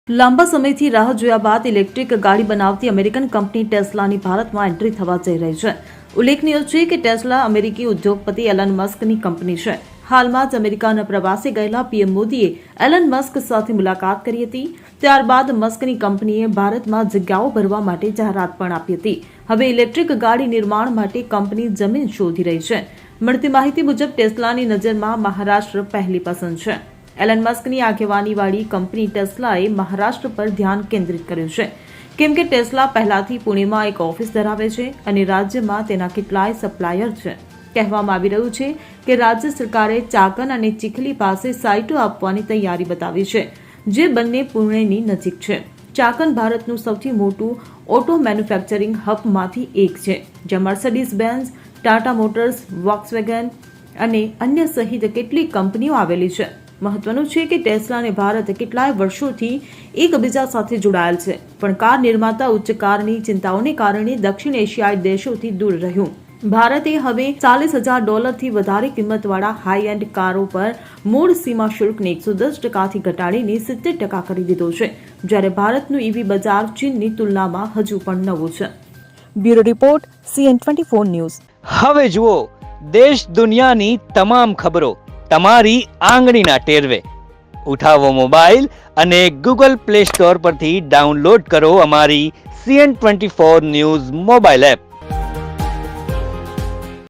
લાંબા સમયથી રાહ જોયા બાદ ઇલેક્ટ્રિક ગાડી બનાવતી અમેરિકન કંપની ટેસ્લાની ભારતમાં એન્ટ્રી થવા જઈ રહી છે. ઉલ્લેખનીય છે કે ટેસ્લા અમેરિકી ઉદ્યોગપતિ એલન મસ્કની કંપની છે. હાલમાં જ અમેરિકાના પ્રવાસે ગયેલા પીએમ મોદીએ એલન મસ્ક સાથે મુલાકાત કરી હતી. ત્યારબાદ મસ્કની કંપનીએ ભારતમાં જગ્યાઓ ભરવા માટે જાહેરાત પણ આપી હતી. હવે ઇલેક્ટ્રિક ગાડી નિર્માણ માટે કંપની જમીન શોધી રહી છે. મળતી માહિતી મુજબ ટેસ્લાની નજરમાં મહારાષ્ટ્ર પહેલી પસંદ છે. એલન મસ્કની આગેવાનીવાળી કંપની ટેસ્લાએ મહારાષ્ટ્ર પર ધ્યાન કેન્દ્રિત કર્યું છે, કેમ કે ટેસ્લા પહેલાથી પુણેમાં એક ઓફિસ ધરાવે છે અને રાજ્યમાં તેના કેટલાય સપ્લાયર છે. કહેવામાં આવી રહ્યું છે કે રાજ્ય સરકારે ચાકન અને ચીખલી પાસે સાઇટો આપવાની તૈયારી બતાવી છે, જે બંને પુણેની નજીક છે. ચાકન ભારતનું સૌથી મોટું ઓટો મેન્યુફેક્ચરિંગ હબમાંથી એક છે, જ્યાં મર્સિડીઝ બેન્ઝ, ટાટા મોટર્સ, વોક્સવેગન અને અન્ય સહિત કેટલીક કંપનીઓ આવેલી છે. મહત્વનું છે કે ટેસ્લા અને ભારત કેટલાય વર્ષોથી એકબીજા સાથે જોડાયેલ છે, પણ કાર નિર્માતા ઉચ્ચ કારની ચિંતાઓને કારણે દક્ષિણ એશિયાઈ દેશોથી દૂર રહ્યું. ભારતે હવે $40,000થી વધારે કિંમતવાળા હાઈ એન્ડ કારો પર મૂળ સીમા શુલ્કને 110%થી ઘટાડીને 70% કરી દીધો છે, જ્યારે ભારતનું ઈવી બજાર ચીનની તુલનામાં હજુ પણ નવું છે. Bureau report CN24 news. હવે જુઓ દેશ દુનિયાની તમામ ખબરો તમારી આંગળીના ટેરવે. ઉઠાવો મોબાઈલ અને ગૂગલ પ્લે સ્ટોર પરથી ડાઉનલોડ કરો અમારી CN24 ન્યૂઝ મોબાઈલ એપ.